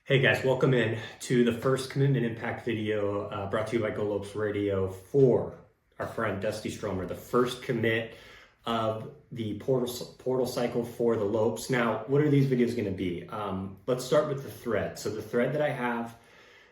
Hey guys, welcome in to the first commitment impact video brought to you by Lopes Radio for our friend Dusty Stromer, the first commit of the portal cycle for the Lopes. Now, what are these videos going to be? Let's start with the thread. So the thread that I have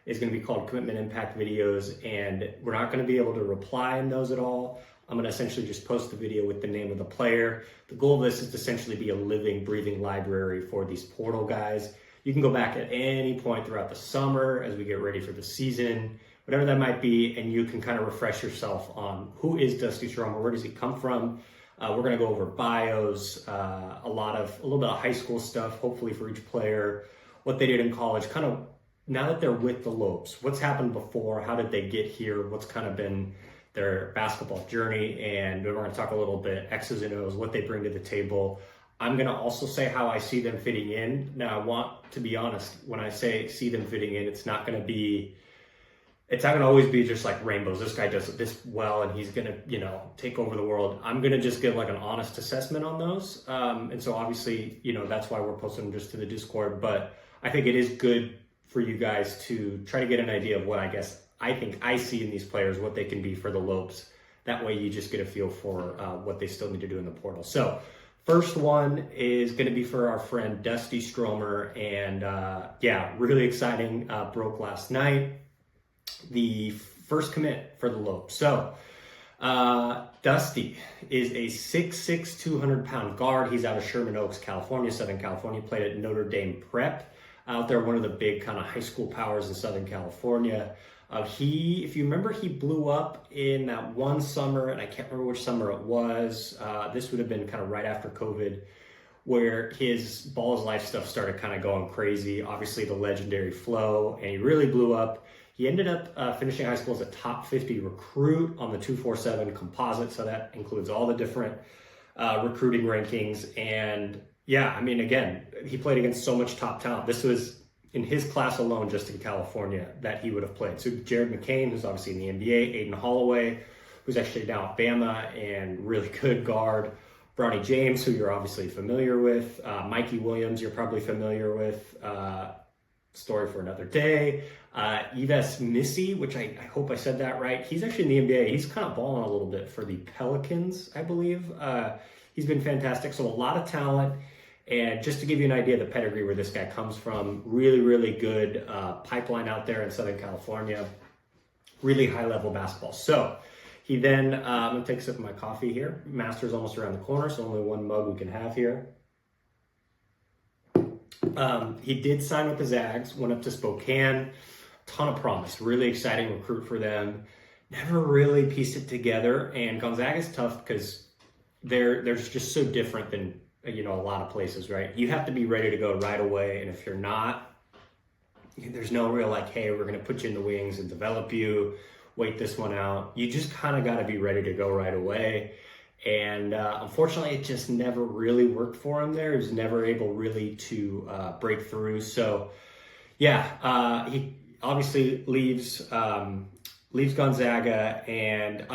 is going to be called commitment impact videos, and we're not going to be able to reply in those at all. I'm going to essentially just post the video with the name of the player. The goal of this is to essentially be a living, breathing library for these portal guys. You can go back at any point throughout the summer as we get ready for the season, whatever that might be, and you can kind of refresh yourself on who is Dusty Stromer, where does he come from. We're going to go over bios, a little bit of high school stuff, hopefully for each player, what they did in college, kind of now that they're with the Lopes, what's happened before, how did they get here, what's kind of been their basketball journey, and we're going to talk a little bit X's and O's, what they bring to the table. I'm going to also say how I see them fitting in. Now, I want to be honest, when I say see them fitting in, it's not going to always be just like rainbows. This guy does this well and he's going to, take over the world. I'm going to just give like an honest assessment on those. And so obviously, that's why we're posting them just to the Discord. But I think it is good for you guys to try to get an idea of what I think I see in these players, what they can be for the Lopes. That way you just get a feel for what they still need to do in the portal. So first one is going to be for our friend Dusty Stromer, and really exciting. Broke last night. The first commit for the Lopes. So Dusty is a 6'6", 200-pound guard. He's out of Sherman Oaks, California, Southern California. Played at Notre Dame Prep out there, one of the big kind of high school powers in Southern California. If you remember, he blew up in that one summer, and I can't remember which summer it was. This would have been kind of right after COVID, where his balls life stuff started kind of going crazy. Obviously, the legendary flow, and he really blew up. He ended up finishing high school as a top 50 recruit on the 247 composite, so that includes all the different recruiting rankings. And again, he played against so much top talent. This was in his class alone, just in California, that he would have played. So Jared McCain, who's obviously in the NBA, Aiden Holloway, who's actually now at Bama and really good guard, Bronny James, who you're obviously familiar with, Mikey Williams, you're probably familiar with, story for another day, Yves Missy, which I hope I said that right. He's actually in the NBA. He's kind of balling a little bit for the Pelicans, I believe. He's been fantastic. So a lot of talent. And just to give you an idea of the pedigree where this guy comes from, really, really good pipeline out there in Southern California, really high-level basketball. So he then, I'm going to take a sip of my coffee here. Master's almost around the corner, so only one mug we can have here. He did sign with the Zags, went up to Spokane, ton of promise, really exciting recruit for them. Never really pieced it together, and Gonzaga's tough because they're just so different than a lot of places, right? You have to be ready to go right away. And if you're not, there's no real hey, we're going to put you in the wings and develop you, wait this one out. You just kind of got to be ready to go right away. And unfortunately, it just never really worked for him there. He was never able really to break through. So he obviously leaves Gonzaga and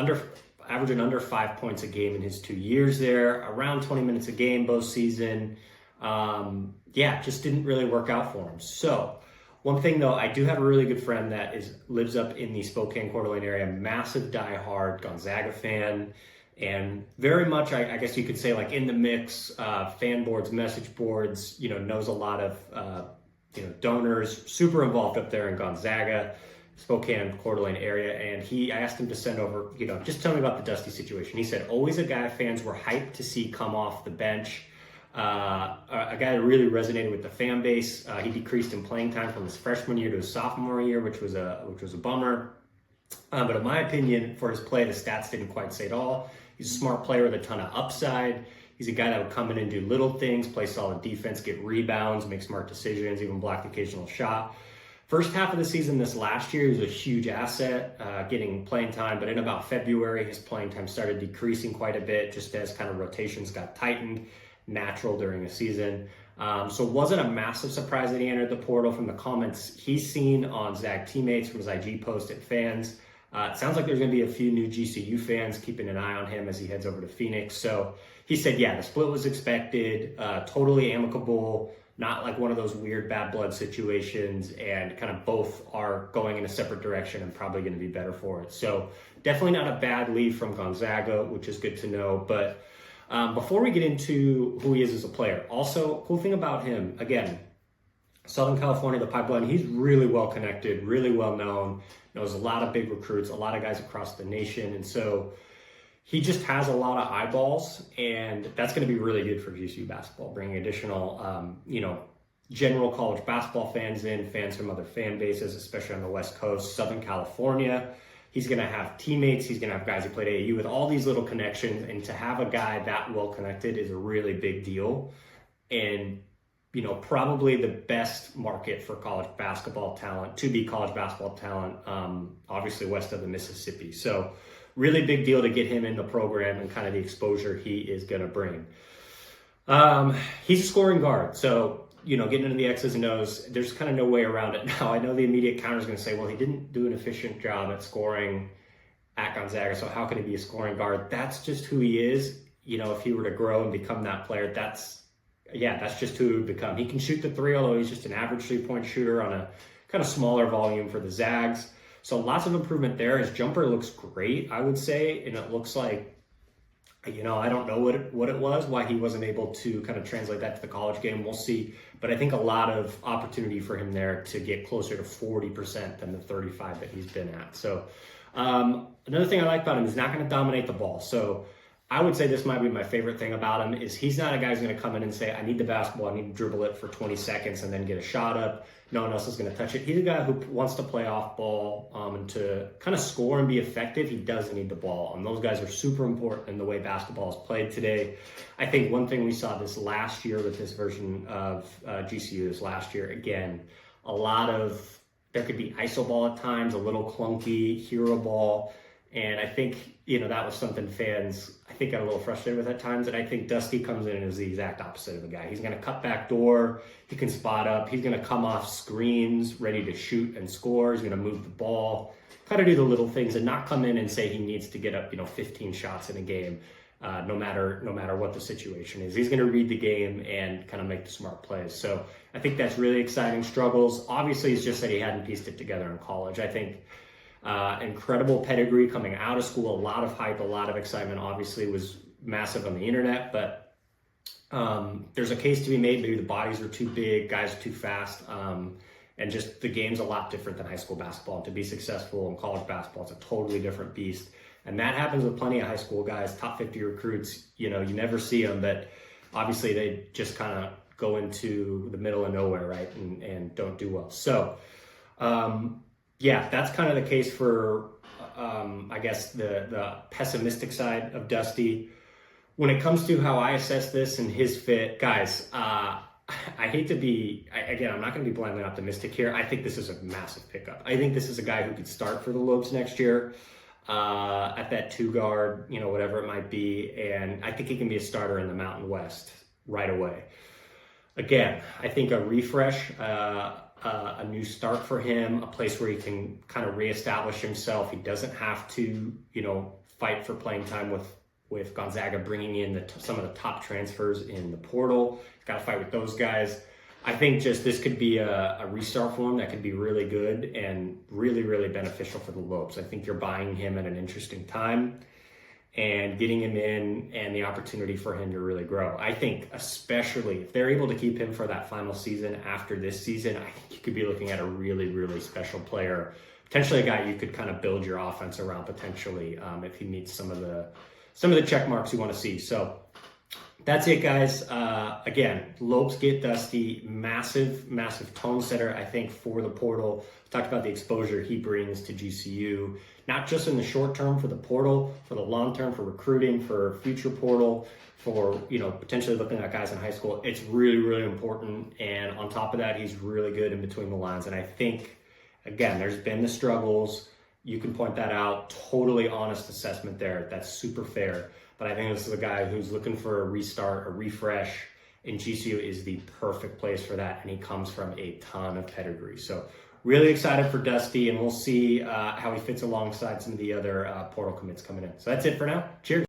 averaging under 5 points a game in his 2 years there, around 20 minutes a game both season. Just didn't really work out for him. So one thing though, I do have a really good friend that lives up in the Spokane, Coeur d'Alene area, massive diehard Gonzaga fan, and very much, I guess you could say, in the mix, fan boards, message boards, knows a lot of, donors, super involved up there in Gonzaga, Spokane, Coeur d'Alene area. And I asked him to send over, just tell me about the Dusty situation. He said, always a guy fans were hyped to see come off the bench. A guy that really resonated with the fan base. He decreased in playing time from his freshman year to his sophomore year, which was a bummer. But in my opinion, for his play, the stats didn't quite say it all. He's a smart player with a ton of upside. He's a guy that would come in and do little things, play solid defense, get rebounds, make smart decisions, even block the occasional shot. First half of the season this last year, he was a huge asset, getting playing time. But in about February, his playing time started decreasing quite a bit, just as kind of rotations got tightened, natural during the season. So it wasn't a massive surprise that he entered the portal. From the comments he's seen on Zag teammates, from his IG post at fans, it sounds like there's going to be a few new GCU fans keeping an eye on him as he heads over to Phoenix. So he said, the split was expected, totally amicable. not like one of those weird bad blood situations, and kind of both are going in a separate direction and probably going to be better for it. So definitely not a bad leave from Gonzaga, which is good to know. But before we get into who he is as a player, also cool thing about him, again, Southern California, the pipeline, he's really well connected, really well known, knows a lot of big recruits, a lot of guys across the nation. And so he just has a lot of eyeballs, and that's going to be really good for GCU basketball, bringing additional, general college basketball fans in, fans from other fan bases, especially on the West Coast, Southern California. He's going to have teammates. He's going to have guys who played AAU with all these little connections. And to have a guy that well connected is a really big deal. And, probably the best market for college basketball talent, to be college basketball talent, obviously west of the Mississippi. So really big deal to get him in the program and kind of the exposure he is going to bring. He's a scoring guard. So, getting into the X's and O's, there's kind of no way around it. Now, I know the immediate counter is going to say, well, he didn't do an efficient job at scoring at Gonzaga, so how can he be a scoring guard? That's just who he is. If he were to grow and become that player, that's just who he would become. He can shoot the three, although he's just an average three-point shooter on a kind of smaller volume for the Zags. So lots of improvement there. His jumper looks great, I would say, and it looks like, I don't know what it was, why he wasn't able to kind of translate that to the college game. We'll see. But I think a lot of opportunity for him there to get closer to 40% than the 35 that he's been at. So another thing I like about him is he's not going to dominate the ball. So I would say this might be my favorite thing about him is he's not a guy who's going to come in and say, I need the basketball, I need to dribble it for 20 seconds and then get a shot up. No one else is going to touch it. He's a guy who wants to play off ball and to kind of score and be effective. He doesn't need the ball. And those guys are super important in the way basketball is played today. I think one thing we saw this last year with this version of GCU this last year, again, there could be iso ball at times, a little clunky, hero ball. And I think, that was something fans, I think, got a little frustrated with at times. And I think Dusty comes in and is the exact opposite of a guy. He's going to cut back door. He can spot up. He's going to come off screens, ready to shoot and score. He's going to move the ball, kind of do the little things and not come in and say he needs to get up, 15 shots in a game, no matter what the situation is. He's going to read the game and kind of make the smart plays. So I think that's really exciting. Struggles. Obviously, it's just that he hadn't pieced it together in college. I think incredible pedigree coming out of school, a lot of hype, a lot of excitement, obviously was massive on the internet, but there's a case to be made. Maybe the bodies are too big, guys are too fast, and just the game's a lot different than high school basketball. And to be successful in college basketball, it's a totally different beast. And that happens with plenty of high school guys, top 50 recruits, you never see them, but obviously they just kind of go into the middle of nowhere, right, and don't do well. So, that's kind of the case for, I guess, the pessimistic side of Dusty. When it comes to how I assess this and his fit, guys, I hate to be, again, I'm not going to be blindly optimistic here. I think this is a massive pickup. I think this is a guy who could start for the Lopes next year at that two guard, whatever it might be. And I think he can be a starter in the Mountain West right away. Again, I think a refresh, a new start for him, a place where he can kind of reestablish himself. He doesn't have to, fight for playing time with Gonzaga, bringing in some of the top transfers in the portal. He's got to fight with those guys. I think just this could be a restart for him that could be really good and really, really beneficial for the Lopes. I think you're buying him at an interesting time and getting him in and the opportunity for him to really grow. I think especially if they're able to keep him for that final season after this season, I think you could be looking at a really, really special player, potentially a guy you could kind of build your offense around potentially if he meets some of the check marks you want to see. So that's it, guys. Again, Lopes get Dusty, massive, massive tone setter, I think, for the portal. Talked about the exposure he brings to GCU, not just in the short term for the portal, for the long term for recruiting, for future portal, for potentially looking at guys in high school. It's really, really important. And on top of that, he's really good in between the lines. And I think, again, there's been the struggles. You can point that out. Totally honest assessment there. That's super fair. But I think this is a guy who's looking for a restart, a refresh, and GCU is the perfect place for that. And he comes from a ton of pedigree. So really excited for Dusty, and we'll see how he fits alongside some of the other portal commits coming in. So that's it for now. Cheers.